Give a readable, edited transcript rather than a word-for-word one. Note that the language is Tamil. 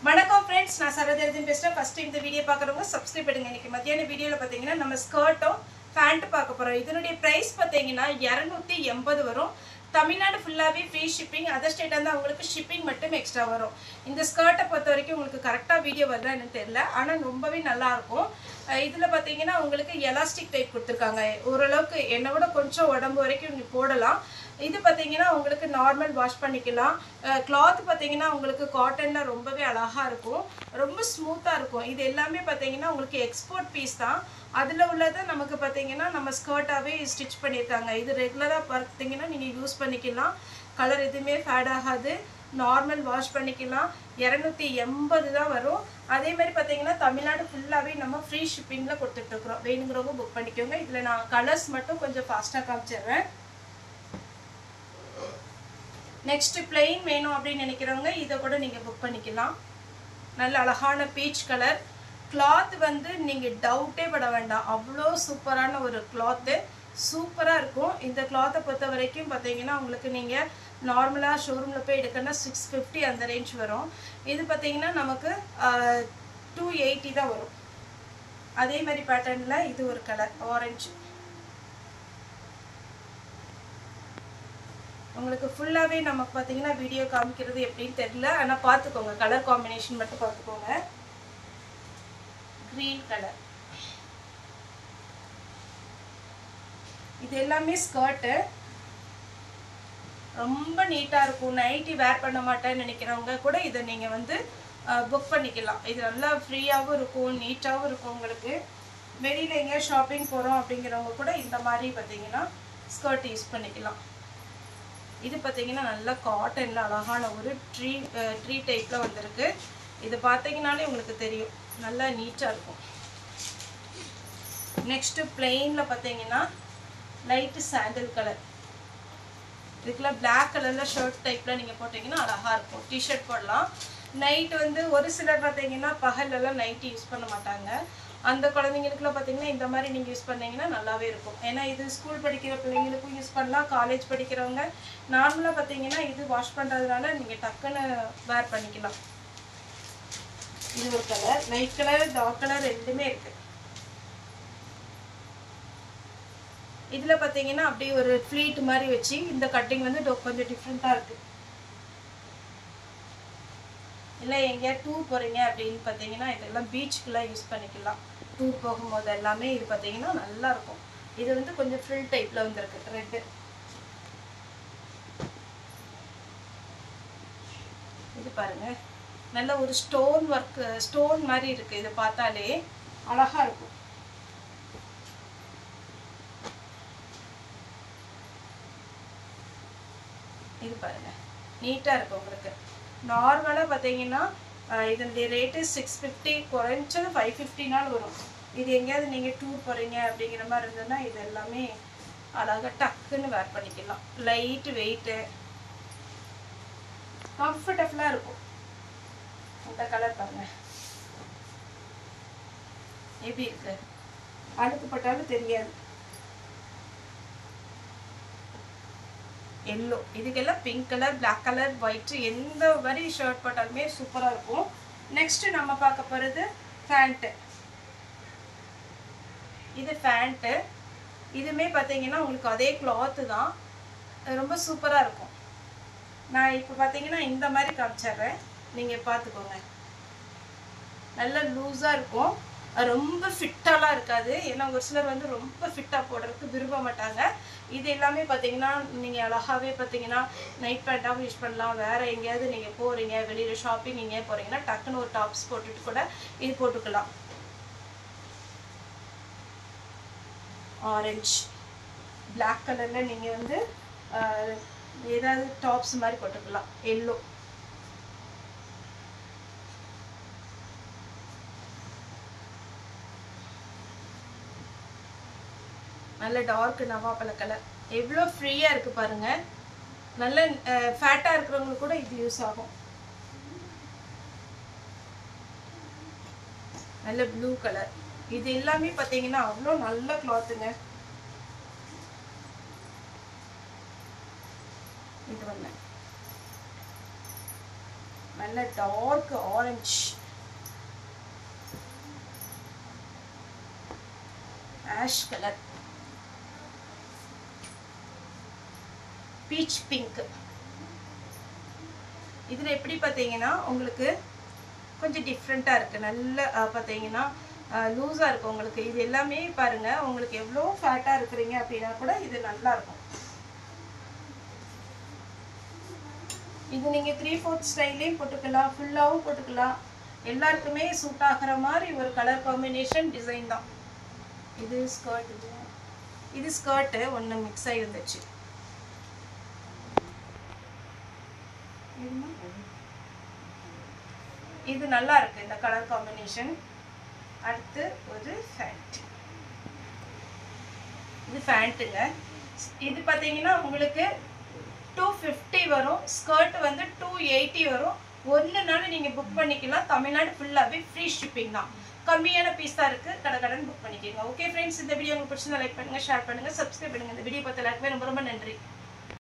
வணக்கம் फ्रेंड्स நான் சரதேர்தின் பேசுறேன். ஃபர்ஸ்ட் இந்த வீடியோ பார்க்கறவங்க சப்ஸ்கிரைப் பண்ணுங்க. இன்னைக்கு மத்தியான வீடியோல பாத்தீங்கன்னா நம்ம ஸ்கர்ட்டும் பேண்ட் பார்க்க போறோம். இதனுடைய பிரைஸ் பாத்தீங்கன்னா 280 வரும். தமிழ்நாடு ஃபுல்லாவே ஃப்ரீ ஷிப்பிங். அதர் ஸ்டேட்ல இருந்து உங்களுக்கு ஷிப்பிங் மட்டும் எக்ஸ்ட்ரா வரும். இந்த ஸ்கர்ட்டை பொறுத்த வரைக்கும் உங்களுக்கு கரெக்டா வீடியோ வருதா என்னன்னு தெரியல. ஆனா ரொம்பவே நல்லா இருக்கும். இதுல பாத்தீங்கன்னா உங்களுக்கு எலாஸ்டிக் டைப் கொடுத்திருக்காங்க. ஓரளவுக்கு என்ன விட கொஞ்சம் உடம்பு வரைக்கும் நீங்க போடலாம். இது பாத்தீங்கன்னா உங்களுக்கு நார்மல் வாஷ் பண்ணிக்கலாம். கிளாத் பாத்தீங்கன்னா உங்களுக்கு காட்டன்ல ரொம்பவே அழகா இருக்கும். ரொம்ப ஸ்மூத்தா இருக்கும். இது எல்லாமே பாத்தீங்கன்னா உங்களுக்கு எக்ஸ்போர்ட் பீஸ் தான். அதுல உள்ளத நமக்கு பாத்தீங்கன்னா நம்ம ஸ்கர்ட்டாவே ஸ்டிட்ச் பண்ணிருக்காங்க. இது ரெகுலரா பாத்தீங்கன்னா நீங்க யூஸ் பண்ணிக்கலாம். கலர் எதுவுமே ஃபேட் ஆகாது. நார்மல் வாஷ் பண்ணிக்கலாம். 280 தான் வரும். அதே மாதிரி பாத்தீங்கன்னா தமிழ்நாடு ஃபுல்லாவே நம்ம ஃப்ரீ ஷிப்பிங்ல கொடுத்துட்டு இருக்கோம். வேணுங்கிறவங்க புக் பண்ணிக்கோங்க. இதுல நான் கலர்ஸ் மட்டும் கொஞ்சம் ஃபாஸ்டா காமிச்சிடுறேன். நெக்ஸ்ட் plain வேணும் அப்படின்னு நினைக்கிறவங்க இதை கூட நீங்க புக் பண்ணிக்கலாம். நல்ல அழகான பீச் கலர் கிளாத் வந்து நீங்க டவுட்டே பட வேண்டாம். அவ்வளோ சூப்பரான ஒரு கிளாத்து. சூப்பரா இருக்கும். இந்த கிளாத்தை பொறுத்த வரைக்கும் பாத்தீங்கன்னா உங்களுக்கு நீங்க நார்மலா ஷோரூம்ல போய் எடுக்கணும்னா 650 அந்த ரேஞ்ச் வரும். இது பாத்தீங்கன்னா நமக்கு 280 தான் வரும். அதே மாதிரி பேட்டர்ன்ல இது ஒரு கலர் ஆரஞ்சு. உங்களுக்கு ஃபுல்லாவே நமக்கு பாத்தீங்கன்னா வீடியோ காமிக்கிறது எப்படின்னு தெரியல. ஆனா பாத்துக்கோங்க, கலர் காம்பினேஷன் மட்டும் பாத்துக்கோங்க. Green colour. இது எல்லாமே ஸ்கர்ட். ரொம்ப நீட்டா இருக்கும். நைட்டி வேர் பண்ண மாட்டேன்னு நினைக்கிறவங்க கூட இதை நீங்க வந்து புக் பண்ணிக்கலாம். இது நல்லா ஃப்ரீயாவும் இருக்கும், நீட்டாவும் இருக்கும். உங்களுக்கு வெளியில எங்க ஷாப்பிங் போறோம் அப்படிங்கிறவங்க கூட இந்த மாதிரி பாத்தீங்கன்னா ஸ்கர்ட் யூஸ் பண்ணிக்கலாம். இது பாத்தீங்கன்னா நல்ல காட்டன்ல அழகான ஒரு ட்ரீ டைப்ல வந்திருக்கு. இது பாத்தீங்கன்னாலே உங்களுக்கு தெரியும் நல்லா நீட்டா இருக்கும். நெக்ஸ்ட் பிளெயின்ல பாத்தீங்கன்னா லைட் சாண்டல் கலர். இதுக்குள்ள பிளாக் கலர்ல ஷர்ட் டைப்ல நீங்க போட்டீங்கன்னா அழகா இருக்கும். டிஷர்ட் போடலாம். நைட் வந்து ஒரு சிலர் பாத்தீங்கன்னா பகல் எல்லாம் நைட் யூஸ் பண்ண மாட்டாங்க. அந்த குழந்தைங்களுக்குலாம் பாத்தீங்கன்னா இந்த மாதிரி நீங்க யூஸ் பண்ணீங்கன்னா நல்லாவே இருக்கும். ஏன்னா இது ஸ்கூல் படிக்கிற பிள்ளைங்களுக்கும் யூஸ் பண்ணலாம். காலேஜ் படிக்கிறவங்க நார்மலா பாத்தீங்கன்னா இது வாஷ் பண்றதுனால நீங்க டக்குன்னு வேர் பண்ணிக்கலாம். இது ஒரு colour. Light colour, dark colour ரெண்டுமே இருக்கு. இதுல பாத்தீங்கன்னா அப்படியே ஒரு ஃப்ளீட் மாதிரி வச்சு இந்த கட்டிங் வந்து கொஞ்சம் டிஃப்ரெண்டா இருக்கு. இல்லை எங்கேயா டூர் போறீங்க அப்படின்னு பார்த்தீங்கன்னா இதெல்லாம் பீச்சுக்குலாம் யூஸ் பண்ணிக்கலாம். டூர் போகும்போது எல்லாமே இது பார்த்தீங்கன்னா நல்லா இருக்கும். இது வந்து கொஞ்சம் ஃப்ரில் டைப்ல வந்துருக்கு. ரெட்டு. இது பாருங்க நல்ல ஒரு ஸ்டோன் ஒர்க், ஸ்டோன் மாதிரி இருக்கு. இதை பார்த்தாலே அழகா இருக்கும். இது பாருங்க நீட்டா இருக்கு. உங்களுக்கு நார்மலா பாத்தீங்கன்னா இதனுடைய ரேட்டு 650, குறைஞ்சது 550 வரும். இது எங்கேயாவது நீங்க டூர் போறீங்க அப்படிங்கிற மாதிரி இருந்ததுன்னா இது எல்லாமே அழகா டக்குன்னு வேர் பண்ணிக்கலாம். லைட் வெயிட், கம்ஃபர்டபுளா இருக்கும். இந்த கலர் பாருங்க எப்படி இருக்கு. அழுக்குப்பட்டாலும் தெரியாது. எல்லோ. இதுக்கெல்லாம் pink colour, black colour, white எந்த மாதிரி ஷர்ட் போட்டாலுமே சூப்பரா இருக்கும். நெக்ஸ்ட் நம்ம பார்க்க போறது பேண்ட். இது பேண்ட். இதுமே பாத்தீங்கன்னா உங்களுக்கு அதே கிளாத் தான். ரொம்ப சூப்பரா இருக்கும். நான் இப்ப பாத்தீங்கன்னா இந்த மாதிரி காமிச்சிடுறேன். நீங்க பாத்துக்கோங்க. நல்ல லூஸா இருக்கும். ரொம்ப ஃபிட்டாலாம் இருக்காது. ஏன்னா ஒரு சிலர் வந்து ரொம்ப ஃபிட்டா போடுறதுக்கு விரும்ப மாட்டாங்க. இது எல்லாமே பாத்தீங்கன்னா நீங்க அழகாவே பாத்தீங்கன்னா நைட் பேண்டாவும் யூஸ் பண்ணலாம். வேற எங்கேயாவது நீங்க போறீங்க, வெளியில ஷாப்பிங் எங்கேயா போறீங்கன்னா டக்குன்னு ஒரு டாப்ஸ் போட்டுட்டு கூட இது போட்டுக்கலாம். ஆரஞ்சு, பிளாக் கலர்ல நீங்க வந்து ஏதாவது டாப்ஸ் மாதிரி போட்டுக்கலாம். எல்லோ. நல்ல டார்க் நவாப்பழ கலர். எவ்வளோ ஃப்ரீயா இருக்கு பாருங்க. நல்ல ஃபேட்டா இருக்கிறவங்களுக்கு கூட இது யூஸ் ஆகும். நல்ல ப்ளூ கலர். இது எல்லாமே பாத்தீங்கன்னா அவ்வளோ நல்ல கிளாத்துங்க. இது வந்து நல்ல dark orange, ash colour, peach pink. இதில் எப்படி பார்த்தீங்கன்னா உங்களுக்கு கொஞ்சம் டிஃப்ரெண்ட்டாக இருக்குது. நல்ல பார்த்தீங்கன்னா லூஸாக இருக்கும் உங்களுக்கு. இது எல்லாமே பாருங்கள், உங்களுக்கு எவ்வளோ ஃபேட்டாக இருக்கிறீங்க அப்படின்னா கூட இது நல்லாயிருக்கும். இது நீங்கள் 3/4 ஸ்டைல்லையும் போட்டுக்கலாம், ஃபுல்லாகவும் போட்டுக்கலாம். எல்லாருக்குமே சூட் ஆகிற மாதிரி ஒரு கலர் காம்பினேஷன் டிசைன் தான். இது ஸ்கர்ட், இது ஸ்கர்ட்டு ஒன்று மிக்ஸ் ஆகி இருந்துச்சு. இது நல்லா இருக்கு இந்த கலர் காம்பினேஷன். அடுத்து ஒரு ஃபேண்ட், இது ஃபேண்ட்டுங்க. இது பார்த்தீங்கன்னா உங்களுக்கு 250 வரும். ஸ்கர்ட் வந்து 280 வரும். ஒன்றுனாலும் நீங்கள் புக் பண்ணிக்கலாம். தமிழ்நாடு ஃபுல்லாகவே ஃப்ரீ ஷிப்பிங் தான். கம்மியான பீஸ் தான் இருக்குது. கடன் புக் பண்ணிக்கோங்க. ஓகே ஃப்ரெண்ட்ஸ், இந்த வீடியோ உங்களுக்கு பிடிச்சிருந்தா லைக் பண்ணுங்கள், ஷேர் பண்ணுங்கள், சப்ஸ்கிரைப் பண்ணுங்கள். இந்த வீடியோ பார்த்த எல்லாருக்குமே ரொம்ப ரொம்ப நன்றி.